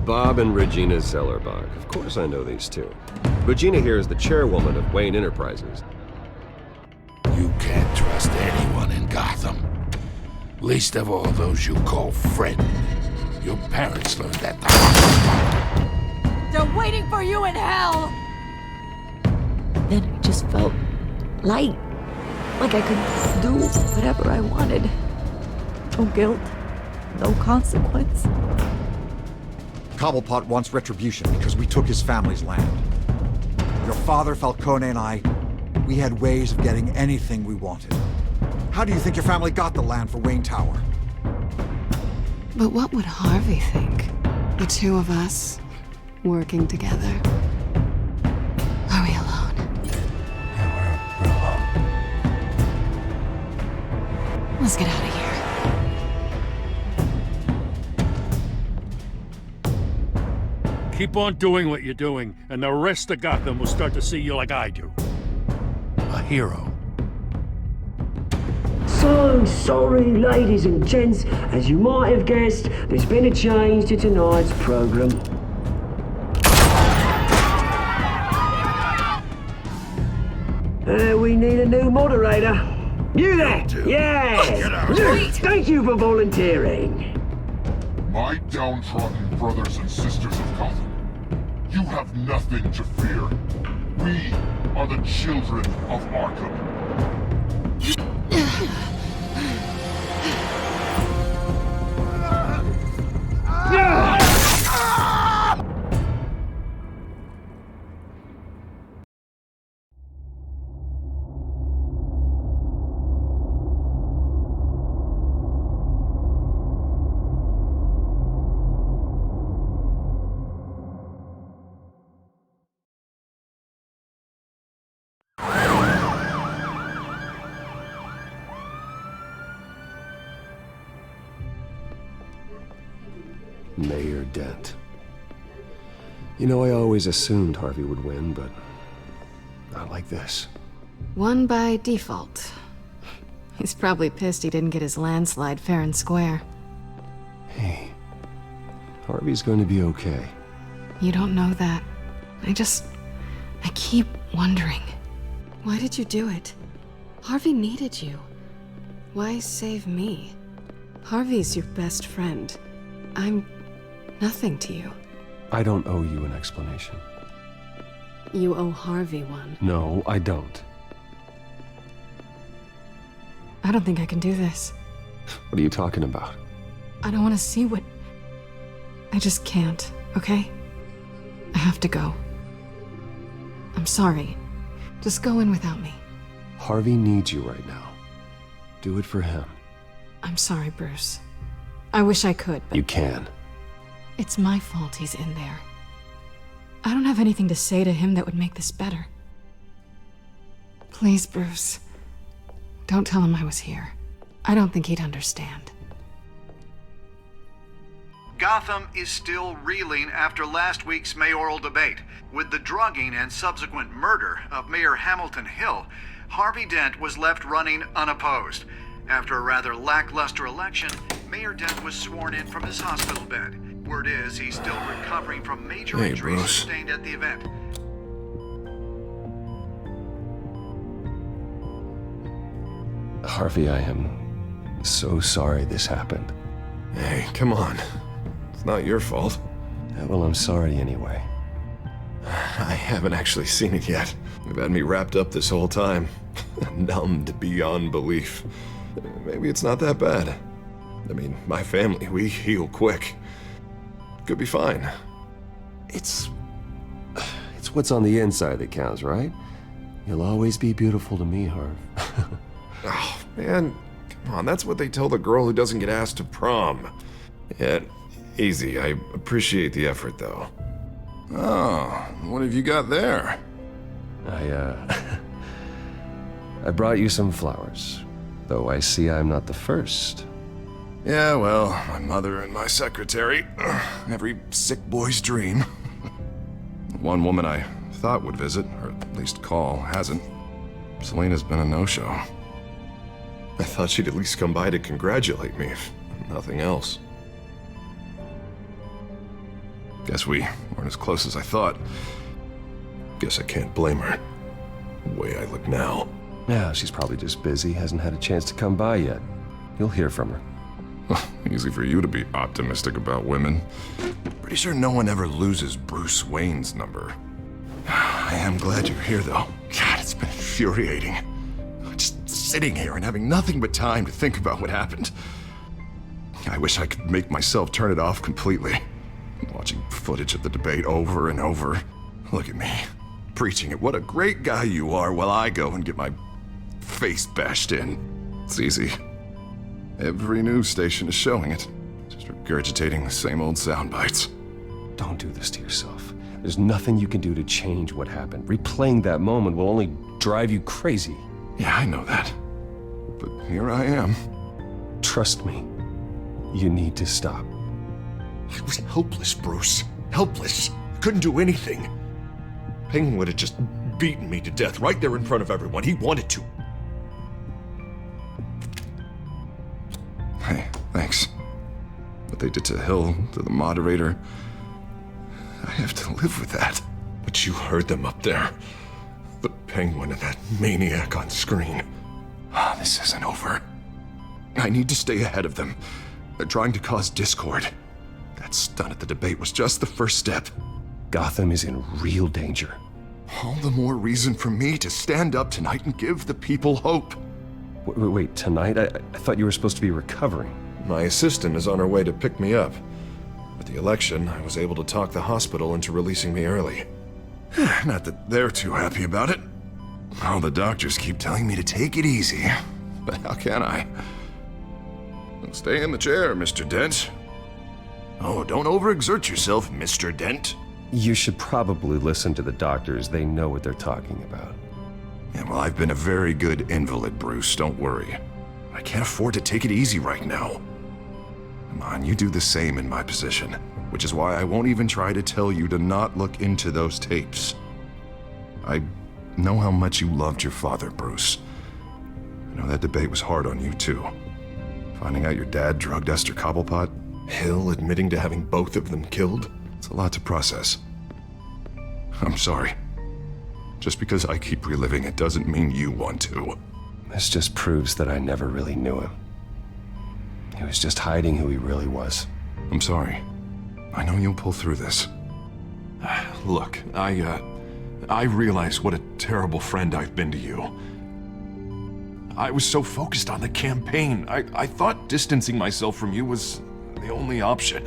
Bob and Regina Zellerbach. Of course I know these two. Regina here is the chairwoman of Wayne Enterprises. You can't trust anyone in Gotham. Least of all those you call friend. Your parents learned that the hard way. They're waiting for you in hell! Then I just felt light. Like I could do whatever I wanted. No guilt. No consequence. Cobblepot wants retribution because we took his family's land. Your father, Falcone, and I, we had ways of getting anything we wanted. How do you think your family got the land for Wayne Tower? But what would Harvey think? The two of us, working together. Are we alone? Yeah, we're alone. Let's get out of here. Keep on doing what you're doing, and the rest of Gotham will start to see you like I do. A hero. So sorry, ladies and gents. As you might have guessed, there's been a change to tonight's program. We need a new moderator. You there? Yeah! Thank you for volunteering. My downtrodden brothers and sisters of Gotham, you have nothing to fear. We are the children of Arkham. Mayor Dent. You know, I always assumed Harvey would win, but not like this. Won by default. He's probably pissed he didn't get his landslide fair and square. Hey, Harvey's going to be okay. You don't know that. I keep wondering. Why did you do it? Harvey needed you. Why save me? Harvey's your best friend. I'm nothing to you. I don't owe you an explanation. You owe Harvey one. No, I don't. I don't think I can do this. What are you talking about? I don't want to see what... I just can't, okay? I have to go. I'm sorry. Just go in without me. Harvey needs you right now. Do it for him. I'm sorry, Bruce. I wish I could, but... You can. It's my fault he's in there. I don't have anything to say to him that would make this better. Please, Bruce. Don't tell him I was here. I don't think he'd understand. Gotham is still reeling after last week's mayoral debate. With the drugging and subsequent murder of Mayor Hamilton Hill, Harvey Dent was left running unopposed. After a rather lackluster election, Mayor Dent was sworn in from his hospital bed. Word is he's still recovering from major injuries sustained at the event. Harvey, I am so sorry this happened. Hey, come on. It's not your fault. Yeah, well, I'm sorry anyway. I haven't actually seen it yet. You've had me wrapped up this whole time. Numbed beyond belief. Maybe it's not that bad. I mean, my family, we heal quick. Could be fine. It's what's on the inside that counts, right? You'll always be beautiful to me, Harv. Oh, man. Come on, that's what they tell the girl who doesn't get asked to prom. Yeah, easy. I appreciate the effort, though. Oh, what have you got there? I brought you some flowers. Though I see I'm not the first. Yeah, well, my mother and my secretary. Every sick boy's dream. One woman I thought would visit, or at least call, hasn't. Selena's been a no-show. I thought she'd at least come by to congratulate me, if nothing else. Guess we weren't as close as I thought. Guess I can't blame her. The way I look now. Yeah, she's probably just busy, hasn't had a chance to come by yet. You'll hear from her. Easy for you to be optimistic about women. Pretty sure no one ever loses Bruce Wayne's number. I am glad you're here, though. God, it's been infuriating. Just sitting here and having nothing but time to think about what happened. I wish I could make myself turn it off completely. Watching footage of the debate over and over. Look at me, preaching at what a great guy you are while I go and get my face bashed in. It's easy. Every news station is showing it. Just regurgitating the same old sound bites. Don't do this to yourself. There's nothing you can do to change what happened. Replaying that moment will only drive you crazy. Yeah, I know that. But here I am. Trust me. You need to stop. I was helpless, Bruce. Helpless. Couldn't do anything. Penguin would have just beaten me to death right there in front of everyone. He wanted to. Hey, thanks. What they did to Hill, to the moderator, I have to live with that. But you heard them up there. The Penguin and that maniac on screen. This isn't over. I need to stay ahead of them. They're trying to cause discord. That stunt at the debate was just the first step. Gotham is in real danger. All the more reason for me to stand up tonight and give the people hope. Wait, tonight? I thought you were supposed to be recovering. My assistant is on her way to pick me up. With the election, I was able to talk the hospital into releasing me early. Not that they're too happy about it. All the doctors keep telling me to take it easy. But how can I? Stay in the chair, Mr. Dent. Oh, don't overexert yourself, Mr. Dent. You should probably listen to the doctors. They know what they're talking about. Yeah, well, I've been a very good invalid, Bruce. Don't worry. I can't afford to take it easy right now. Come on, you do the same in my position. Which is why I won't even try to tell you to not look into those tapes. I know how much you loved your father, Bruce. I know that debate was hard on you, too. Finding out your dad drugged Esther Cobblepot. Hill admitting to having both of them killed. It's a lot to process. I'm sorry. Just because I keep reliving it doesn't mean you want to. This just proves that I never really knew him. He was just hiding who he really was. I'm sorry. I know you'll pull through this. Look, I realize what a terrible friend I've been to you. I was so focused on the campaign. I thought distancing myself from you was the only option.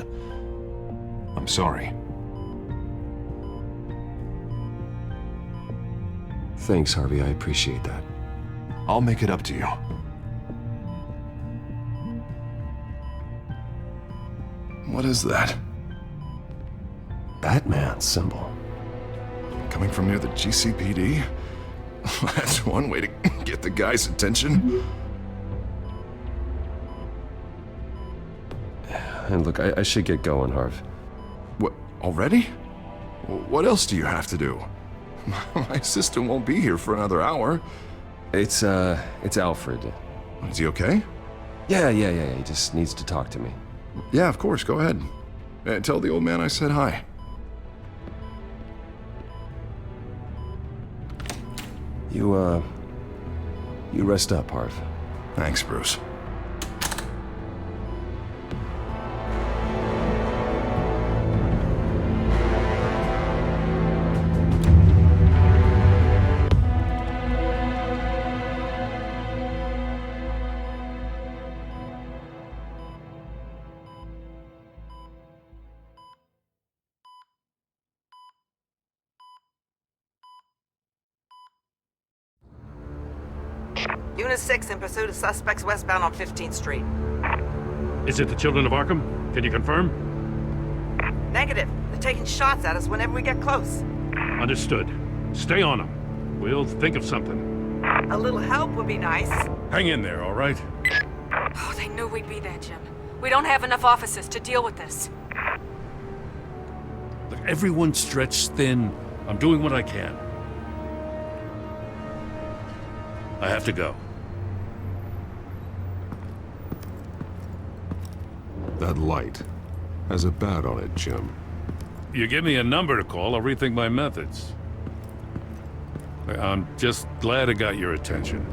I'm sorry. Thanks, Harvey. I appreciate that. I'll make it up to you. What is that? Batman symbol. Coming from near the GCPD? That's one way to get the guy's attention. And look, I should get going, Harv. What, already? What else do you have to do? My assistant won't be here for another hour. It's Alfred. Is he okay? Yeah, he just needs to talk to me. Yeah, of course, go ahead. Tell the old man I said hi. You rest up, Harv. Thanks, Bruce. Unit 6 in pursuit of suspects westbound on 15th Street. Is it the Children of Arkham? Can you confirm? Negative. They're taking shots at us whenever we get close. Understood. Stay on them. We'll think of something. A little help would be nice. Hang in there, all right? Oh, they knew we'd be there, Jim. We don't have enough officers to deal with this. Look, everyone's stretched thin. I'm doing what I can. I have to go. That light has a bat on it, Jim. you give me a number to call, I'll rethink my methods. I'm just glad I got your attention.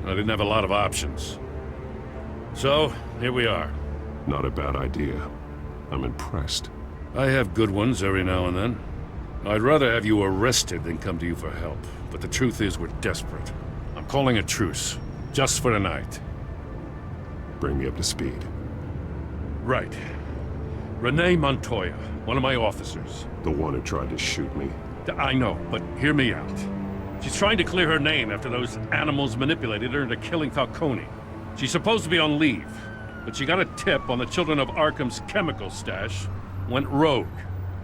I didn't have a lot of options. So, here we are. Not a bad idea. I'm impressed. I have good ones every now and then. I'd rather have you arrested than come to you for help. But the truth is, we're desperate. I'm calling a truce. Just for tonight. Bring me up to speed. Right. Renee Montoya, one of my officers. The one who tried to shoot me. I know, but hear me out. She's trying to clear her name after those animals manipulated her into killing Falcone. She's supposed to be on leave, but she got a tip on the Children of Arkham's chemical stash, went rogue.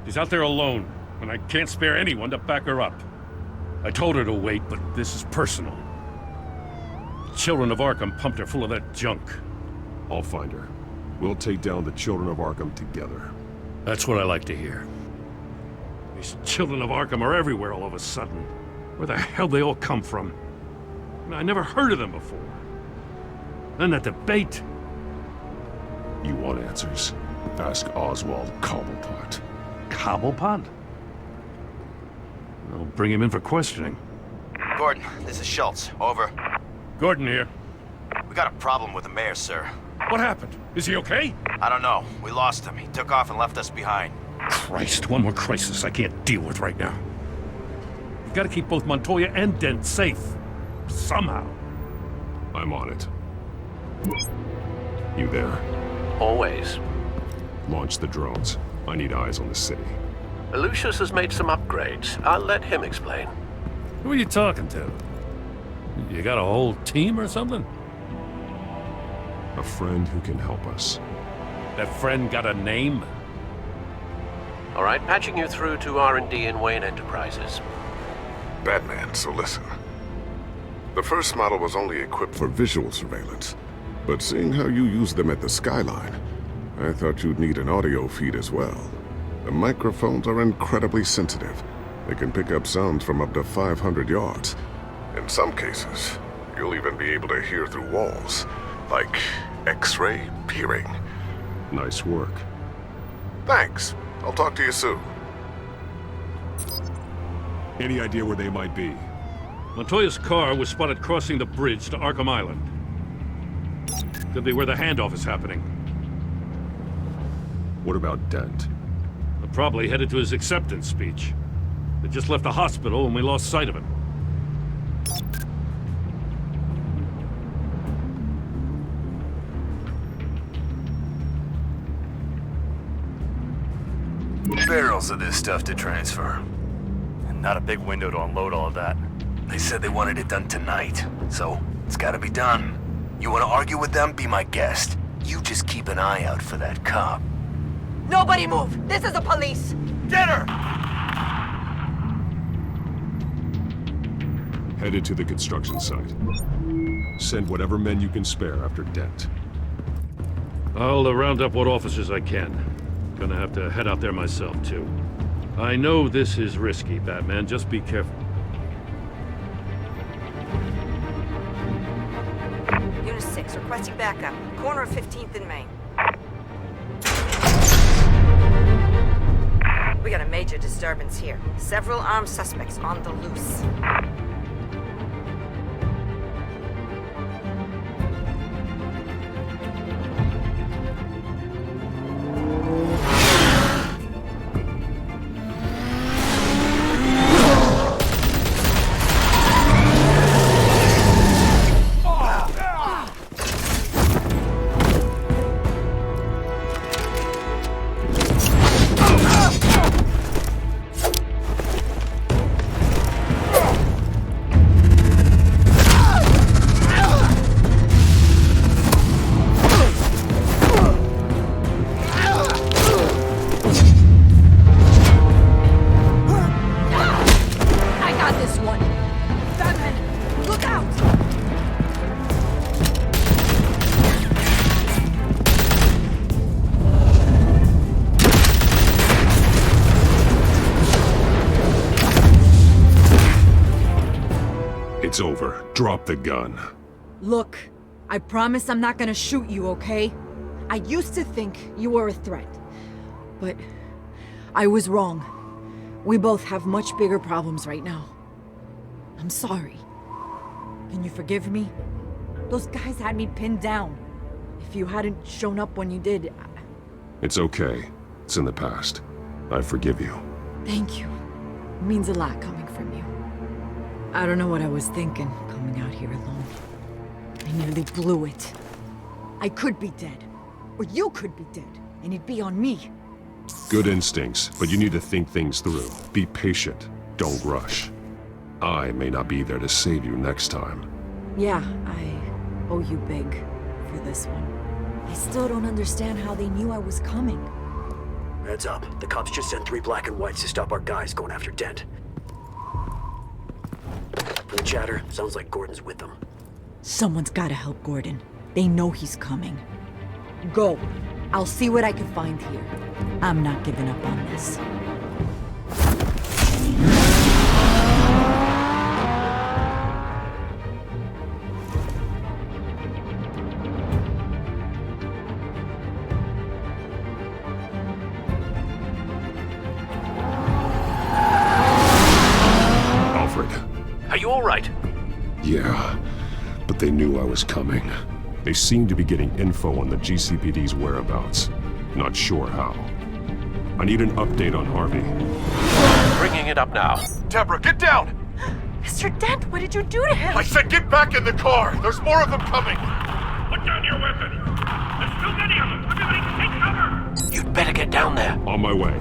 She's out there alone, and I can't spare anyone to back her up. I told her to wait, but this is personal. The Children of Arkham pumped her full of that junk. I'll find her. We'll take down the Children of Arkham together. That's what I like to hear. These Children of Arkham are everywhere all of a sudden. Where the hell they all come from? I never heard of them before. Then that debate. You want answers? Ask Oswald Cobblepot. Cobblepot? I'll bring him in for questioning. Gordon, this is Schultz. Over. Gordon here. We got a problem with the mayor, sir. What happened? Is he okay? I don't know. We lost him. He took off and left us behind. Christ, one more crisis I can't deal with right now. We've got to keep both Montoya and Dent safe. Somehow. I'm on it. You there? Always. Launch the drones. I need eyes on the city. Lucius has made some upgrades. I'll let him explain. Who are you talking to? You got a whole team or something? A friend who can help us. That friend got a name? All right, patching you through to R&D in Wayne Enterprises. Batman, so listen. The first model was only equipped for visual surveillance, but seeing how you use them at the skyline, I thought you'd need an audio feed as well. The microphones are incredibly sensitive. They can pick up sounds from up to 500 yards. In some cases, you'll even be able to hear through walls, like X-ray peering. Nice work. Thanks. I'll talk to you soon. Any idea where they might be? Montoya's car was spotted crossing the bridge to Arkham Island. Could be where the handoff is happening. What about Dent? They're probably headed to his acceptance speech. They just left the hospital and we lost sight of him. Barrels of this stuff to transfer. And not a big window to unload all of that. They said they wanted it done tonight, so it's gotta be done. You wanna argue with them? Be my guest. You just keep an eye out for that cop. Nobody move! This is the police! Get her! Headed to the construction site. Send whatever men you can spare after Dent. I'll round up what officers I can. Gonna have to head out there myself, too. I know this is risky, Batman. Just be careful. Unit 6, requesting backup. Corner of 15th and Main. We got a major disturbance here. Several armed suspects on the loose. It's over. Drop the gun. Look, I promise I'm not gonna shoot you, okay? I used to think you were a threat, but I was wrong. We both have much bigger problems right now. I'm sorry. Can you forgive me? Those guys had me pinned down. If you hadn't shown up when you did... It's okay. It's in the past. I forgive you. Thank you. It means a lot coming from you. I don't know what I was thinking, coming out here alone. I nearly blew it. I could be dead. Or you could be dead, and it'd be on me. Good instincts, but you need to think things through. Be patient. Don't rush. I may not be there to save you next time. Yeah, I owe you big for this one. I still don't understand how they knew I was coming. Heads up. The cops just sent 3 black and whites to stop our guys going after Dent. From the chatter, sounds like Gordon's with them. Someone's gotta help Gordon. They know he's coming. Go. I'll see what I can find here. I'm not giving up on this. Are you all right? Yeah, but they knew I was coming. They seem to be getting info on the GCPD's whereabouts. Not sure how. I need an update on Harvey. Bringing it up now. Deborah, get down! Mr. Dent, what did you do to him? I said get back in the car! There's more of them coming! Put down your weapon! There's too many of them! Everybody take cover! You'd better get down there. On my way.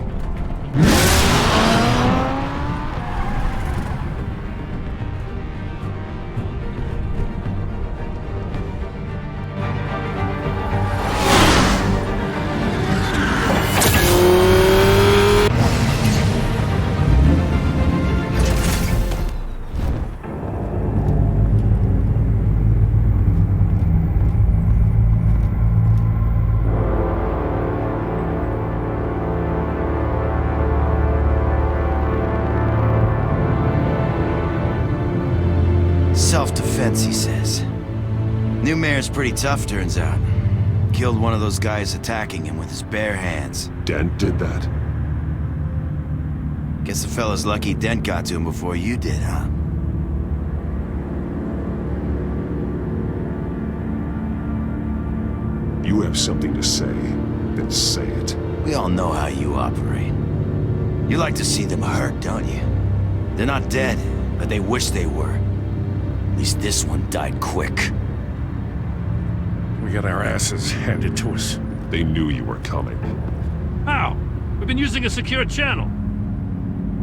Self-defense, he says. New mayor's pretty tough, turns out. Killed one of those guys attacking him with his bare hands. Dent did that? Guess the fella's lucky Dent got to him before you did, huh? You have something to say, then say it. We all know how you operate. You like to see them hurt, don't you? They're not dead, but they wish they were. At least this one died quick. We got our asses handed to us. They knew you were coming. How? We've been using a secure channel.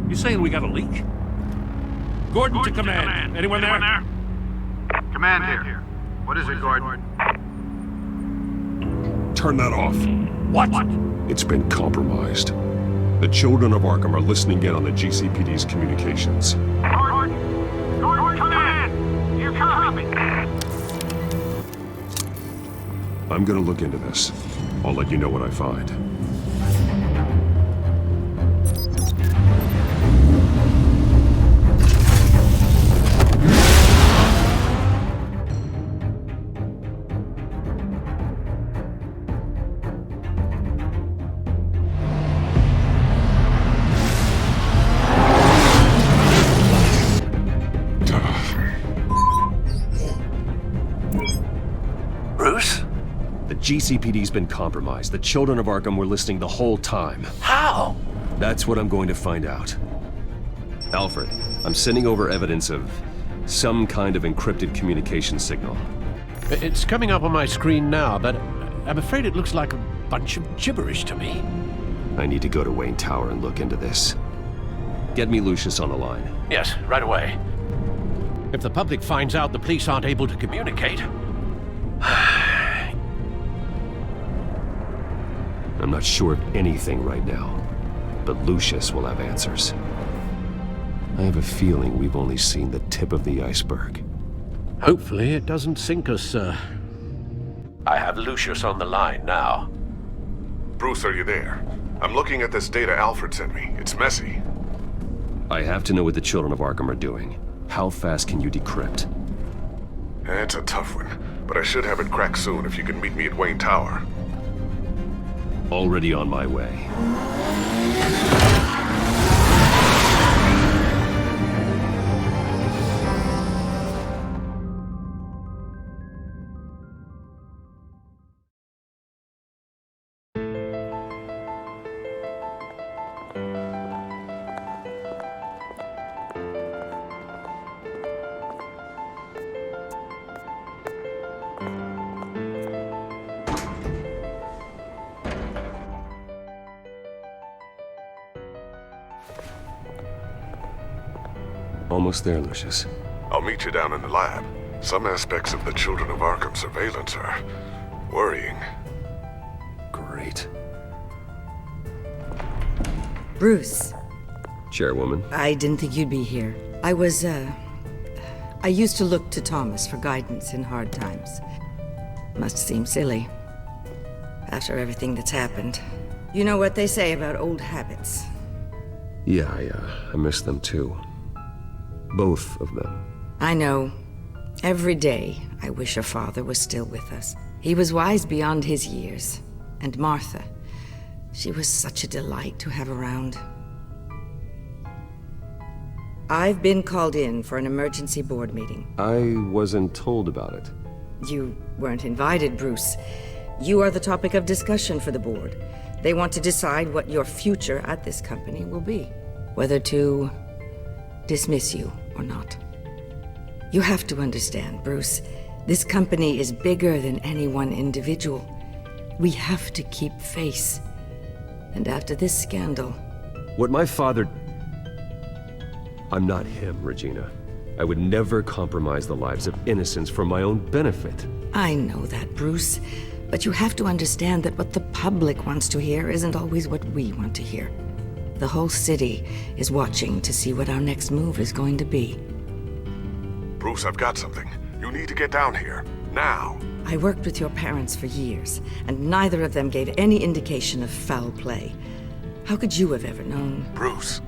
You saying we got a leak? Gordon to command. Anyone there? Command here. What is it, Gordon? Turn that off. What? It's been compromised. The children of Arkham are listening in on the GCPD's communications. Gordon, command! You copy? I'm gonna look into this. I'll let you know what I find. Bruce? The GCPD's been compromised. The children of Arkham were listening the whole time. How? That's what I'm going to find out. Alfred, I'm sending over evidence of some kind of encrypted communication signal. It's coming up on my screen now, but I'm afraid it looks like a bunch of gibberish to me. I need to go to Wayne Tower and look into this. Get me Lucius on the line. Yes, right away. If the public finds out the police aren't able to communicate... I'm not sure of anything right now, but Lucius will have answers. I have a feeling we've only seen the tip of the iceberg. Hopefully it doesn't sink us, sir. I have Lucius on the line now. Bruce, are you there? I'm looking at this data Alfred sent me. It's messy. I have to know what the children of Arkham are doing. How fast can you decrypt? It's a tough one, but I should have it cracked soon if you can meet me at Wayne Tower. Already on my way. Almost there, Lucius. I'll meet you down in the lab. Some aspects of the Children of Arkham surveillance are worrying. Great. Bruce. Chairwoman. I didn't think you'd be here. I used to look to Thomas for guidance in hard times. Must seem silly. After everything that's happened. You know what they say about old habits. Yeah, I miss them too. Both of them. I know. Every day, I wish your father was still with us. He was wise beyond his years. And Martha, she was such a delight to have around. I've been called in for an emergency board meeting. I wasn't told about it. You weren't invited, Bruce. You are the topic of discussion for the board. They want to decide what your future at this company will be. Whether to dismiss you or not. You have to understand, Bruce, this company is bigger than any one individual. We have to keep face. And after this scandal... What my father... I'm not him, Regina. I would never compromise the lives of innocents for my own benefit. I know that, Bruce. But you have to understand that what the public wants to hear isn't always what we want to hear. The whole city is watching to see what our next move is going to be. Bruce, I've got something. You need to get down here. Now. I worked with your parents for years, and neither of them gave any indication of foul play. How could you have ever known? Bruce.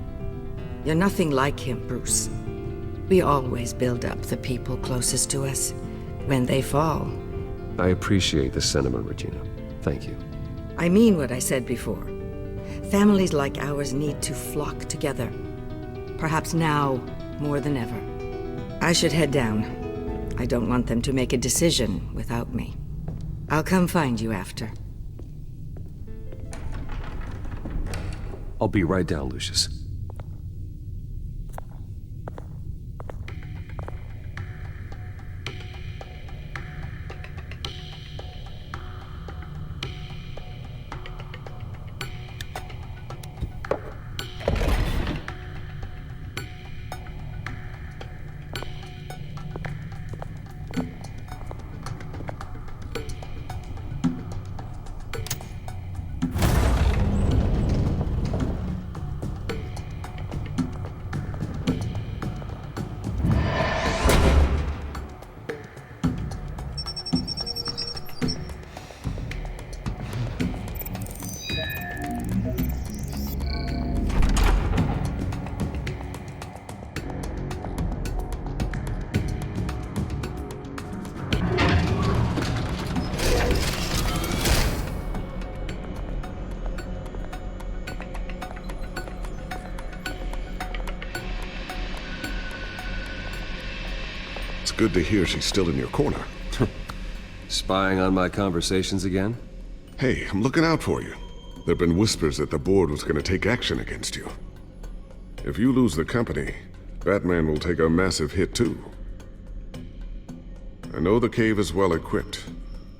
You're nothing like him, Bruce. We always build up the people closest to us. When they fall... I appreciate the sentiment, Regina. Thank you. I mean what I said before. Families like ours need to flock together. Perhaps now, more than ever. I should head down. I don't want them to make a decision without me. I'll come find you after. I'll be right down, Lucius. Good to hear she's still in your corner. Spying on my conversations again? Hey, I'm looking out for you. There've been whispers that the board was going to take action against you. If you lose the company, Batman will take a massive hit too. I know the cave is well equipped,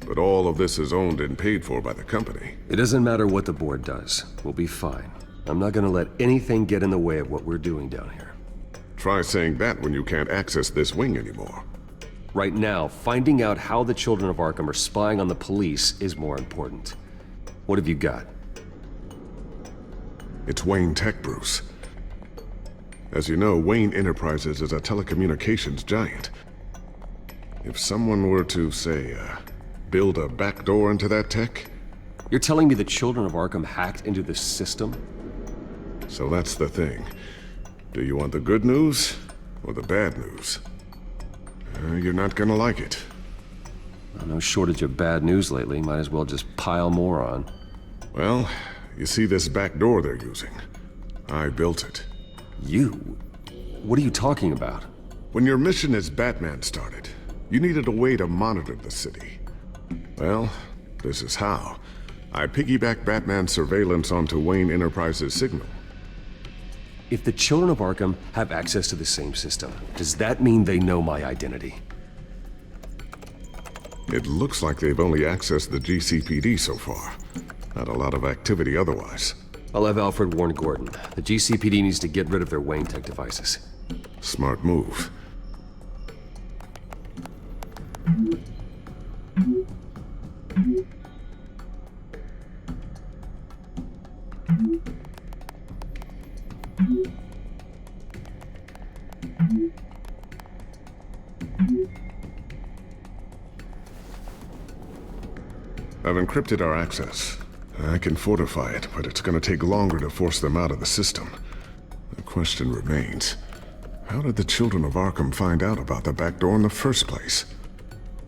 but all of this is owned and paid for by the company. It doesn't matter what the board does. We'll be fine. I'm not going to let anything get in the way of what we're doing down here. Try saying that when you can't access this wing anymore. Right now, finding out how the Children of Arkham are spying on the police is more important. What have you got? It's Wayne Tech, Bruce. As you know, Wayne Enterprises is a telecommunications giant. If someone were to, say, build a backdoor into that tech... You're telling me the Children of Arkham hacked into this system? So that's the thing. Do you want the good news or the bad news? You're not gonna like it. No shortage of bad news lately. Might as well just pile more on. Well, you see this back door they're using? I built it. You? What are you talking about? When your mission as Batman started, you needed a way to monitor the city. Well, this is how. I piggybacked Batman's surveillance onto Wayne Enterprises' signal. If the children of Arkham have access to the same system, does that mean they know my identity? It looks like they've only accessed the GCPD so far. Not a lot of activity otherwise. I'll have Alfred warn Gordon. The GCPD needs to get rid of their Wayne Tech devices. Smart move. I've encrypted our access. I can fortify it, but it's gonna take longer to force them out of the system. The question remains, how did the children of Arkham find out about the back door in the first place?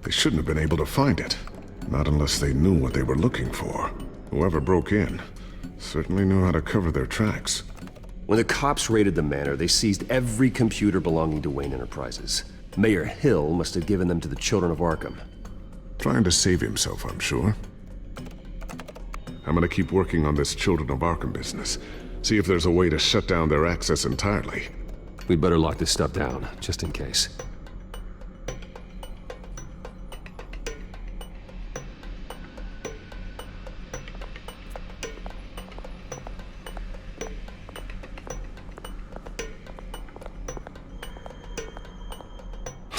They shouldn't have been able to find it. Not unless they knew what they were looking for. Whoever broke in certainly knew how to cover their tracks. When the cops raided the manor, they seized every computer belonging to Wayne Enterprises. Mayor Hill must have given them to the children of Arkham. Trying to save himself, I'm sure. I'm gonna keep working on this Children of Arkham business. See if there's a way to shut down their access entirely. We'd better lock this stuff down, just in case.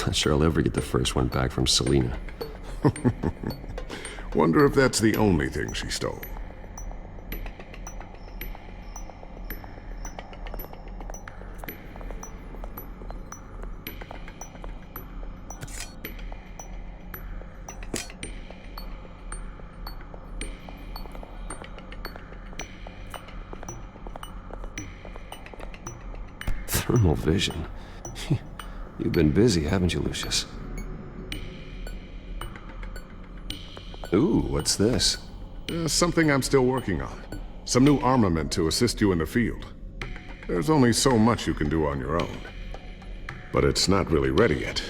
Not sure I'll ever get the first one back from Selina. Wonder if that's the only thing she stole. Thermal vision. You've been busy, haven't you, Lucius? Ooh, what's this? Something I'm still working on. Some new armament to assist you in the field. There's only so much you can do on your own. But it's not really ready yet.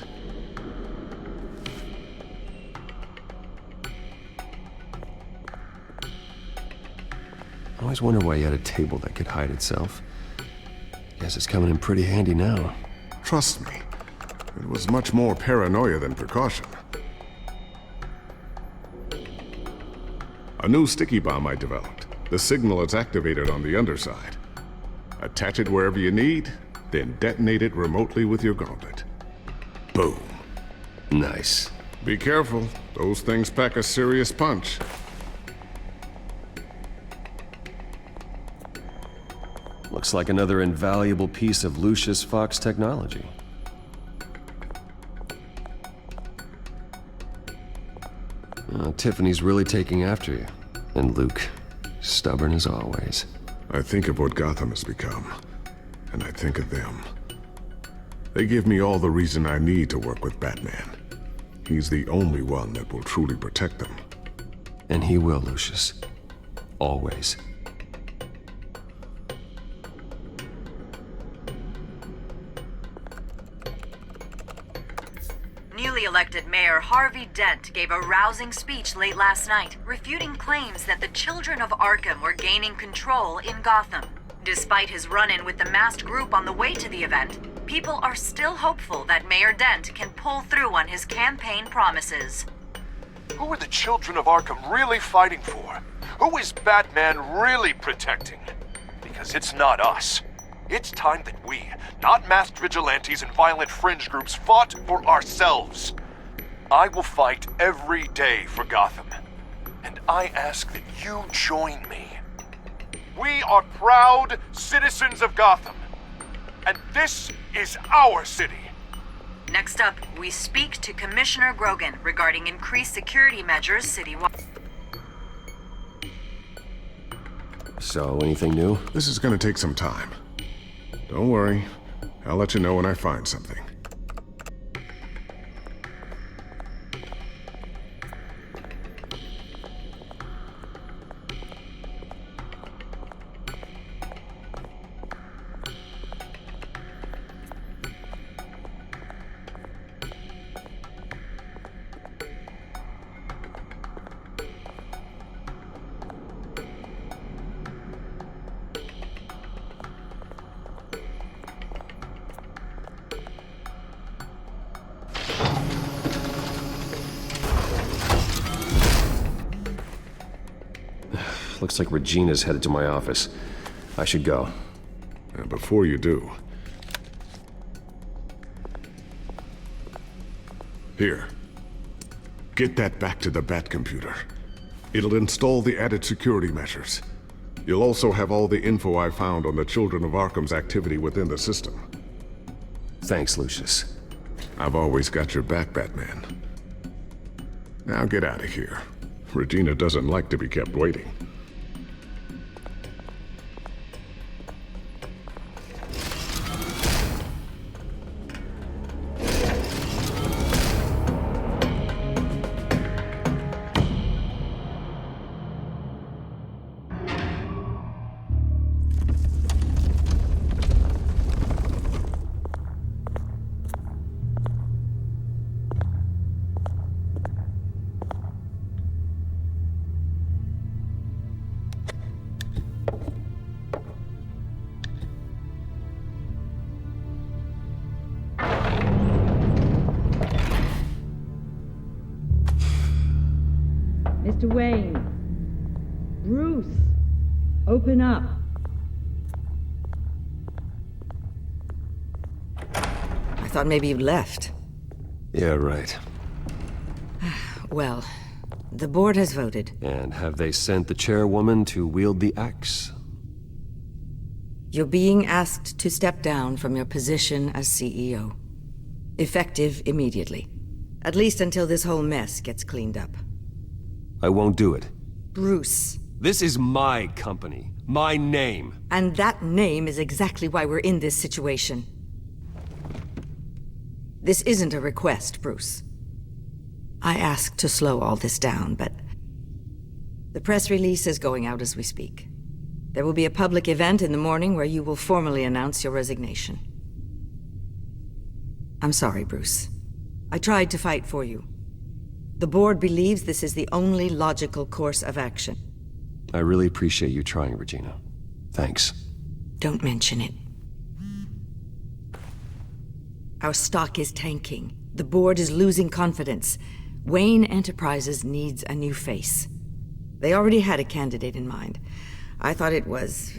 I always wonder why you had a table that could hide itself. Guess it's coming in pretty handy now. Trust me, it was much more paranoia than precaution. A new sticky bomb I developed. The signal is activated on the underside. Attach it wherever you need, then detonate it remotely with your gauntlet. Boom. Nice. Be careful. Those things pack a serious punch. Looks like another invaluable piece of Lucius Fox technology. Tiffany's really taking after you. And Luke, stubborn as always. I think of what Gotham has become, and I think of them. They give me all the reason I need to work with Batman. He's the only one that will truly protect them. And he will, Lucius. Always. Newly elected Mayor Harvey Dent gave a rousing speech late last night, refuting claims that the children of Arkham were gaining control in Gotham. Despite his run-in with the masked group on the way to the event, people are still hopeful that Mayor Dent can pull through on his campaign promises. Who are the children of Arkham really fighting for? Who is Batman really protecting? Because it's not us. It's time that we, not masked vigilantes and violent fringe groups, fought for ourselves. I will fight every day for Gotham. And I ask that you join me. We are proud citizens of Gotham. And this is our city. Next up, we speak to Commissioner Grogan regarding increased security measures citywide. So, anything new? This is gonna take some time. Don't worry. I'll let you know when I find something. Looks like Regina's headed to my office. I should go. And before you do... Here. Get that back to the Bat computer. It'll install the added security measures. You'll also have all the info I found on the Children of Arkham's activity within the system. Thanks, Lucius. I've always got your back, Batman. Now get out of here. Regina doesn't like to be kept waiting. Mr. Wayne. Bruce. Open up. I thought maybe you left. Yeah, right. Well, the board has voted. And have they sent the chairwoman to wield the axe? You're being asked to step down from your position as CEO. Effective immediately. At least until this whole mess gets cleaned up. I won't do it. Bruce. This is my company. My name. And that name is exactly why we're in this situation. This isn't a request, Bruce. I asked to slow all this down, but... the press release is going out as we speak. There will be a public event in the morning where you will formally announce your resignation. I'm sorry, Bruce. I tried to fight for you. The board believes this is the only logical course of action. I really appreciate you trying, Regina. Thanks. Don't mention it. Our stock is tanking. The board is losing confidence. Wayne Enterprises needs a new face. They already had a candidate in mind. I thought it was...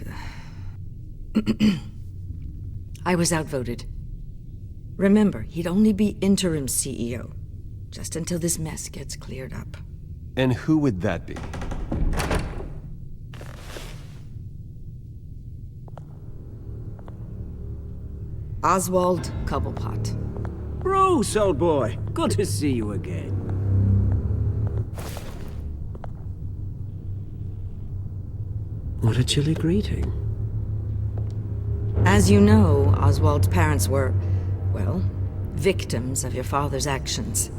I was outvoted. Remember, he'd only be interim CEO. Just until this mess gets cleared up. And who would that be? Oswald Cobblepot. Bruce, old boy. Good to see you again. What a chilly greeting. As you know, Oswald's parents were, well, victims of your father's actions.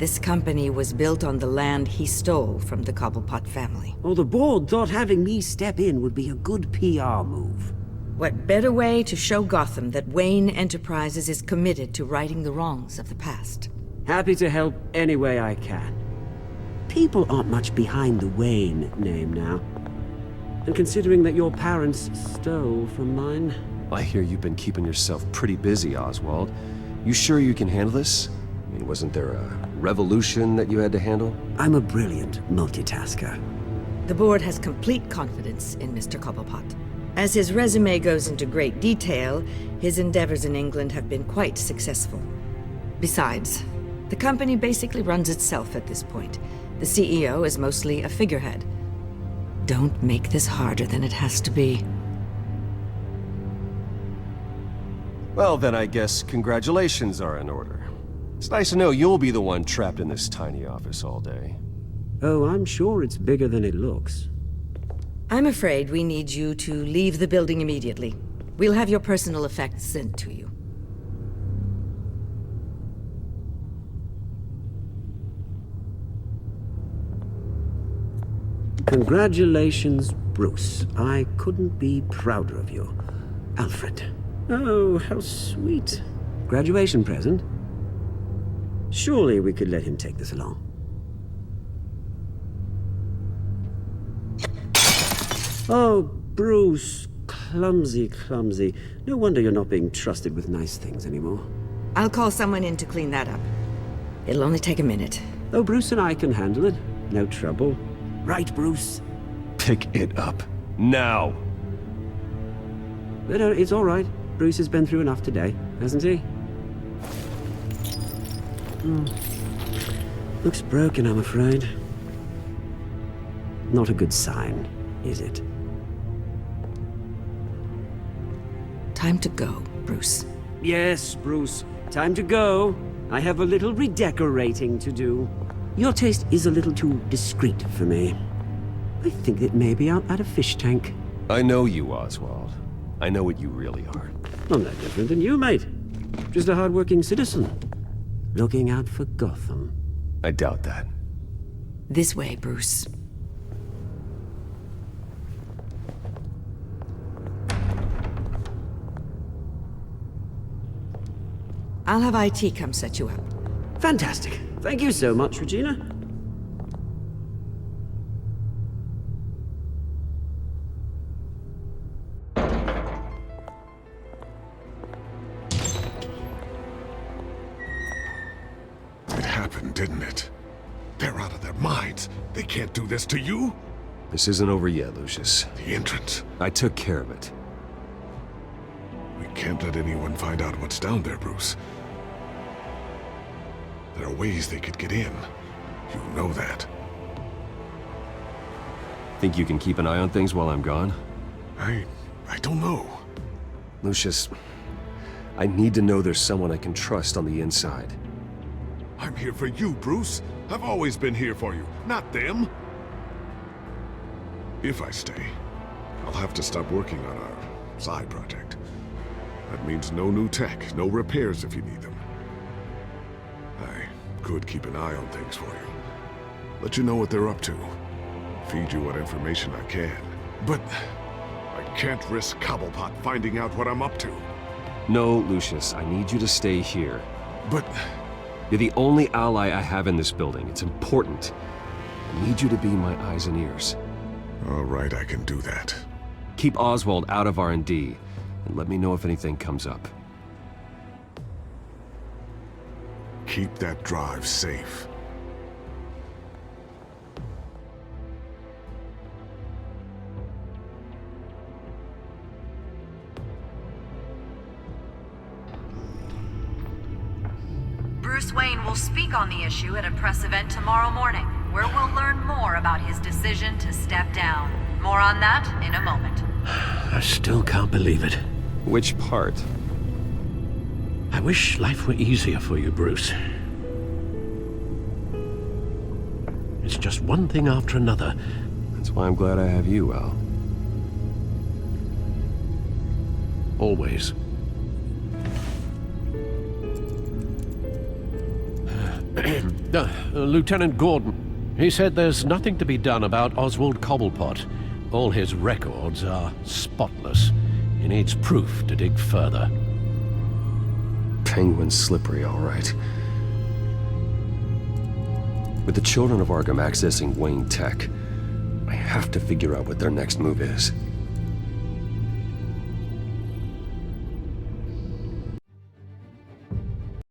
This company was built on the land he stole from the Cobblepot family. Oh, the board thought having me step in would be a good PR move. What better way to show Gotham that Wayne Enterprises is committed to righting the wrongs of the past? Happy to help any way I can. People aren't much behind the Wayne name now. And considering that your parents stole from mine... I hear you've been keeping yourself pretty busy, Oswald. You sure you can handle this? I mean, wasn't there a revolution that you had to handle? I'm a brilliant multitasker. The board has complete confidence in Mr. Cobblepot. As his resume goes into great detail, his endeavors in England have been quite successful. Besides, the company basically runs itself at this point. The CEO is mostly a figurehead. Don't make this harder than it has to be. Well, then I guess congratulations are in order. It's nice to know you'll be the one trapped in this tiny office all day. Oh, I'm sure it's bigger than it looks. I'm afraid we need you to leave the building immediately. We'll have your personal effects sent to you. Congratulations, Bruce. I couldn't be prouder of you. Alfred. Oh, how sweet. Graduation present? Surely we could let him take this along. Oh, Bruce. Clumsy, clumsy. No wonder you're not being trusted with nice things anymore. I'll call someone in to clean that up. It'll only take a minute. Oh, Bruce and I can handle it. No trouble. Right, Bruce? Pick it up. Now! But it's all right. Bruce has been through enough today, hasn't he? Looks broken, I'm afraid. Not a good sign, is it? Time to go, Bruce. Yes, Bruce. Time to go. I have a little redecorating to do. Your taste is a little too discreet for me. I think that maybe I'm at a fish tank. I know you, Oswald. I know what you really are. I'm no different than you, mate. Just a hard-working citizen. Looking out for Gotham. I doubt that. This way, Bruce. I'll have IT come set you up. Fantastic. Thank you so much, Regina. It happened, didn't it? They're out of their minds. They can't do this to you? This isn't over yet, Lucius. The entrance. I took care of it. We can't let anyone find out what's down there, Bruce. There are ways they could get in. You know that. Think you can keep an eye on things while I'm gone? I don't know. Lucius, I need to know there's someone I can trust on the inside. I'm here for you, Bruce. I've always been here for you, not them. If I stay, I'll have to stop working on our side project. That means no new tech, no repairs if you need them. I could keep an eye on things for you. Let you know what they're up to. Feed you what information I can. But I can't risk Cobblepot finding out what I'm up to. No, Lucius, I need you to stay here. But... You're the only ally I have in this building. It's important. I need you to be my eyes and ears. All right, I can do that. Keep Oswald out of R&D, and let me know if anything comes up. Keep that drive safe. Bruce Wayne will speak on the issue at a press event tomorrow morning, where we'll learn more about his decision to step down. More on that in a moment. I still can't believe it. Which part? I wish life were easier for you, Bruce. It's just one thing after another. That's why I'm glad I have you, Al. Always. Lieutenant Gordon, he said there's nothing to be done about Oswald Cobblepot. All his records are spotless. He needs proof to dig further. Penguin's slippery, all right. With the children of Arkham accessing Wayne Tech, I have to figure out what their next move is.